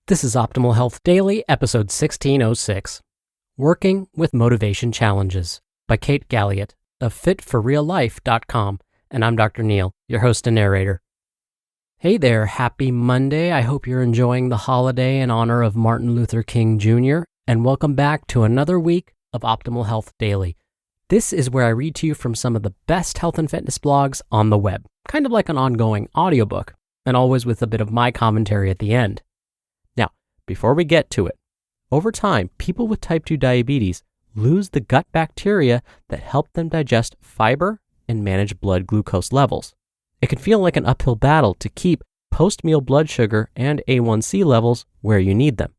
This is Optimal Health Daily, episode 1606, Working with Motivation Challenges by Kate Galliett of fitforreallife.com, and I'm Dr. Neil, your host and narrator. Hey there, happy Monday. I hope you're enjoying the holiday in honor of Martin Luther King Jr., and welcome back to another week of Optimal Health Daily. This is where I read to you from some of the best health and fitness blogs on the web, kind of like an ongoing audiobook, and always with a bit of my commentary at the end. Before we get to it, over time, people with type 2 diabetes lose the gut bacteria that help them digest fiber and manage blood glucose levels. It can feel like an uphill battle to keep post-meal blood sugar and A1C levels where you need them.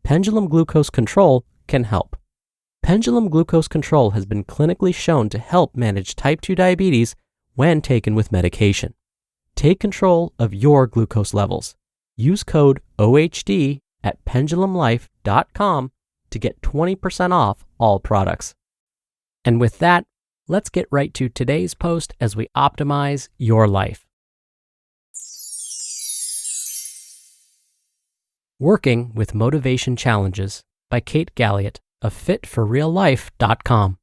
Pendulum glucose control can help. Pendulum glucose control has been clinically shown to help manage type 2 diabetes when taken with medication. Take control of your glucose levels. Use code OHD at pendulumlife.com to get 20% off all products. And with that, let's get right to today's post as we optimize your life. Working with Motivation Challenges by Kate Galliett of fitforreallife.com.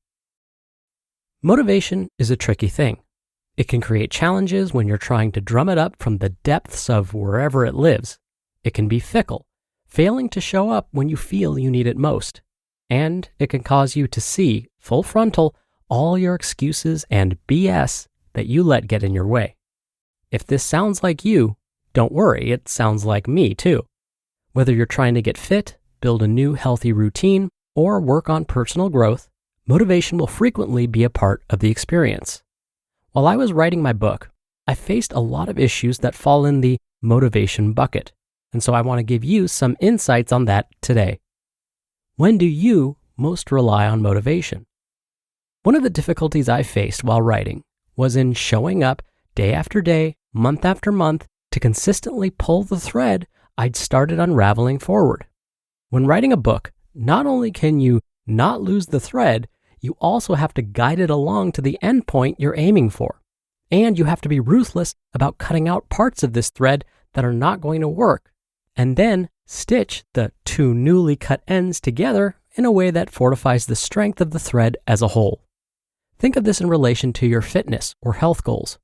Motivation is a tricky thing. It can create challenges when you're trying to drum it up from the depths of wherever it lives. It can be fickle, failing to show up when you feel you need it most. And it can cause you to see, full frontal, all your excuses and BS that you let get in your way. If this sounds like you, don't worry, it sounds like me too. Whether you're trying to get fit, build a new healthy routine, or work on personal growth, motivation will frequently be a part of the experience. While I was writing my book, I faced a lot of issues that fall in the motivation bucket. And so I want to give you some insights on that today. When do you most rely on motivation? One of the difficulties I faced while writing was in showing up day after day, month after month, to consistently pull the thread I'd started unraveling forward. When writing a book, not only can you not lose the thread, you also have to guide it along to the end point you're aiming for. And you have to be ruthless about cutting out parts of this thread that are not going to work, and then stitch the two newly cut ends together in a way that fortifies the strength of the thread as a whole. Think of this in relation to your fitness or health goals.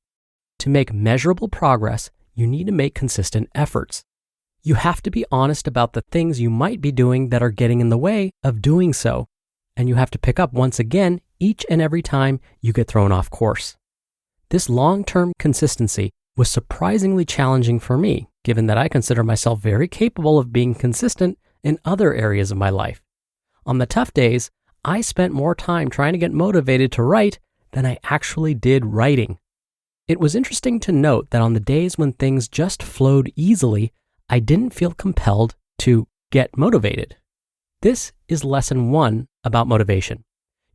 To make measurable progress, you need to make consistent efforts. You have to be honest about the things you might be doing that are getting in the way of doing so, and you have to pick up once again each and every time you get thrown off course. This long-term consistency was surprisingly challenging for me, given that I consider myself very capable of being consistent in other areas of my life. On the tough days, I spent more time trying to get motivated to write than I actually did writing. It was interesting to note that on the days when things just flowed easily, I didn't feel compelled to get motivated. This is lesson 1 about motivation.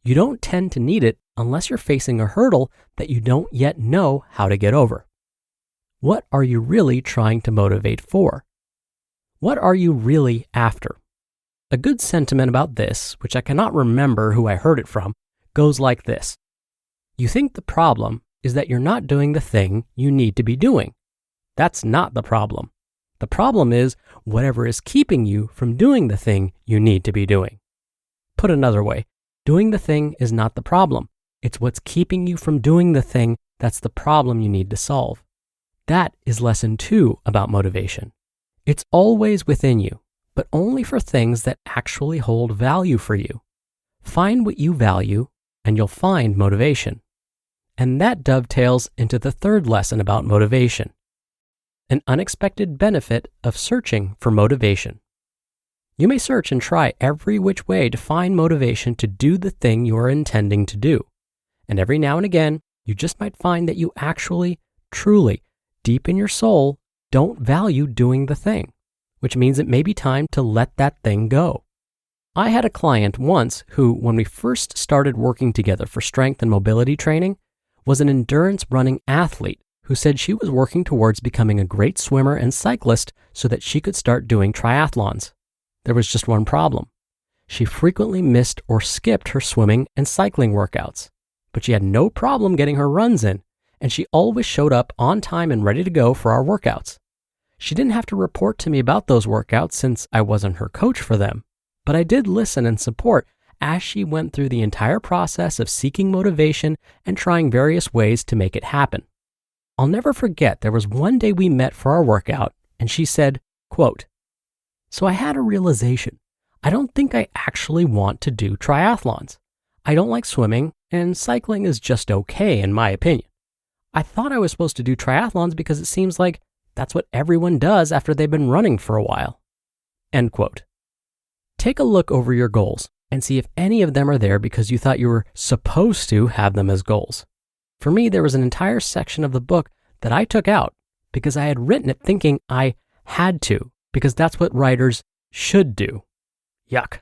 You don't tend to need it unless you're facing a hurdle that you don't yet know how to get over. What are you really trying to motivate for? What are you really after? A good sentiment about this, which I cannot remember who I heard it from, goes like this. You think the problem is that you're not doing the thing you need to be doing. That's not the problem. The problem is whatever is keeping you from doing the thing you need to be doing. Put another way, doing the thing is not the problem. It's what's keeping you from doing the thing that's the problem you need to solve. That is lesson 2 about motivation. It's always within you, but only for things that actually hold value for you. Find what you value, and you'll find motivation. And that dovetails into the third lesson about motivation. An unexpected benefit of searching for motivation. You may search and try every which way to find motivation to do the thing you are intending to do. And every now and again, you just might find that you actually, truly, deep in your soul, don't value doing the thing, which means it may be time to let that thing go. I had a client once who, when we first started working together for strength and mobility training, was an endurance running athlete who said she was working towards becoming a great swimmer and cyclist so that she could start doing triathlons. There was just one problem. She frequently missed or skipped her swimming and cycling workouts, but she had no problem getting her runs in, and she always showed up on time and ready to go for our workouts. She didn't have to report to me about those workouts since I wasn't her coach for them, but I did listen and support as she went through the entire process of seeking motivation and trying various ways to make it happen. I'll never forget there was one day we met for our workout and she said, quote, "So I had a realization. I don't think I actually want to do triathlons. I don't like swimming and cycling is just okay in my opinion. I thought I was supposed to do triathlons because it seems like that's what everyone does after they've been running for a while." End quote. Take a look over your goals and see if any of them are there because you thought you were supposed to have them as goals. For me, there was an entire section of the book that I took out because I had written it thinking I had to, because that's what writers should do. Yuck.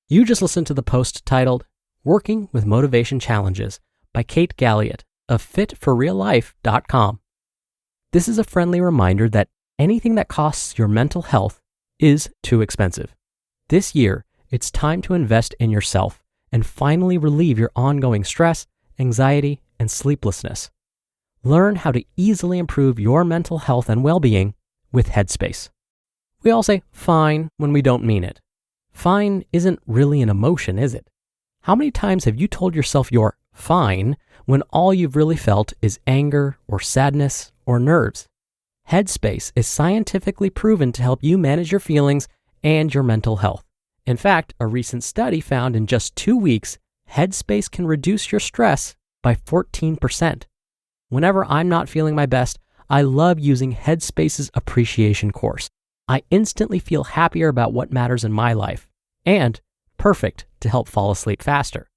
You just listened to the post titled Working with Motivation Challenges by Kate Galliett of fitforreallife.com. This is a friendly reminder that anything that costs your mental health is too expensive. This year, it's time to invest in yourself and finally relieve your ongoing stress, anxiety, and sleeplessness. Learn how to easily improve your mental health and well-being with Headspace. We all say fine when we don't mean it. Fine isn't really an emotion, is it? How many times have you told yourself you're fine when all you've really felt is anger or sadness or nerves? Headspace is scientifically proven to help you manage your feelings and your mental health. In fact, a recent study found in just 2 weeks, Headspace can reduce your stress by 14%. Whenever I'm not feeling my best, I love using Headspace's appreciation course. I instantly feel happier about what matters in my life and perfect to help fall asleep faster.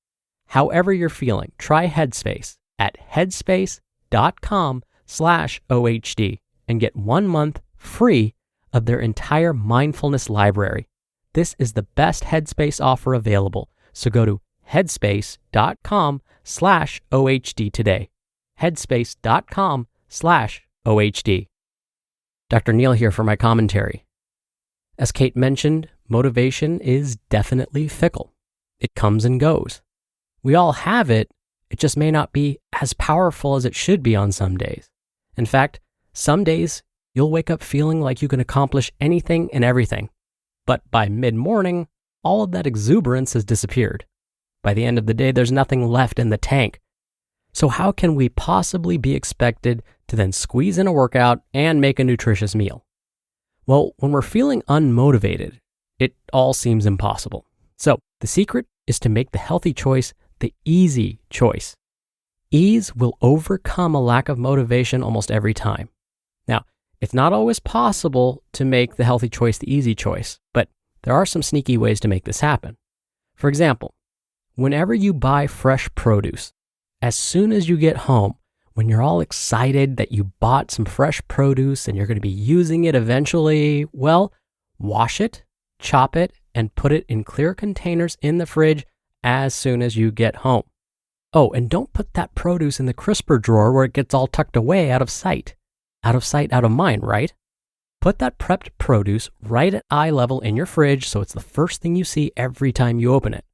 However you're feeling, try Headspace at headspace.com/OHD and get 1 month free of their entire mindfulness library. This is the best Headspace offer available, so go to headspace.com/OHD today. headspace.com/OHD. Dr. Neil here for my commentary. As Kate mentioned, motivation is definitely fickle. It comes and goes. We all have it, it just may not be as powerful as it should be on some days. In fact, some days you'll wake up feeling like you can accomplish anything and everything. But by mid-morning, all of that exuberance has disappeared. By the end of the day, there's nothing left in the tank. So how can we possibly be expected to then squeeze in a workout and make a nutritious meal? Well, when we're feeling unmotivated, it all seems impossible. So the secret is to make the healthy choice the easy choice. Ease will overcome a lack of motivation almost every time. Now, it's not always possible to make the healthy choice the easy choice, but there are some sneaky ways to make this happen. For example, whenever you buy fresh produce, as soon as you get home, when you're all excited that you bought some fresh produce and you're going to be using it eventually, well, wash it, chop it, and put it in clear containers in the fridge as soon as you get home. Oh, and don't put that produce in the crisper drawer where it gets all tucked away out of sight. Out of sight, out of mind, right? Put that prepped produce right at eye level in your fridge so it's the first thing you see every time you open it.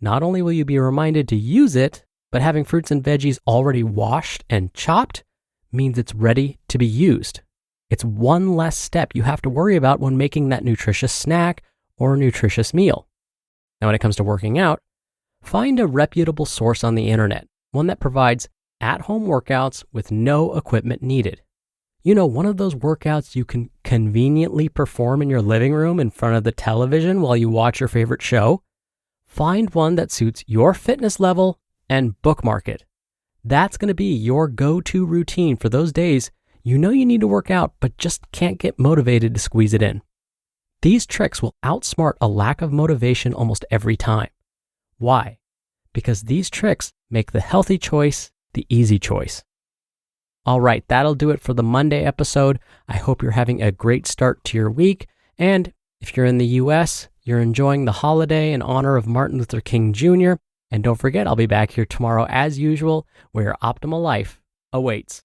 Not only will you be reminded to use it, but having fruits and veggies already washed and chopped means it's ready to be used. It's one less step you have to worry about when making that nutritious snack or nutritious meal. Now, when it comes to working out, find a reputable source on the internet, one that provides at-home workouts with no equipment needed. You know, one of those workouts you can conveniently perform in your living room in front of the television while you watch your favorite show? Find one that suits your fitness level and bookmark it. That's going to be your go-to routine for those days you know you need to work out but just can't get motivated to squeeze it in. These tricks will outsmart a lack of motivation almost every time. Why? Because these tricks make the healthy choice the easy choice. All right, that'll do it for the Monday episode. I hope you're having a great start to your week. And if you're in the US, you're enjoying the holiday in honor of Martin Luther King Jr. And don't forget, I'll be back here tomorrow as usual, where your optimal life awaits.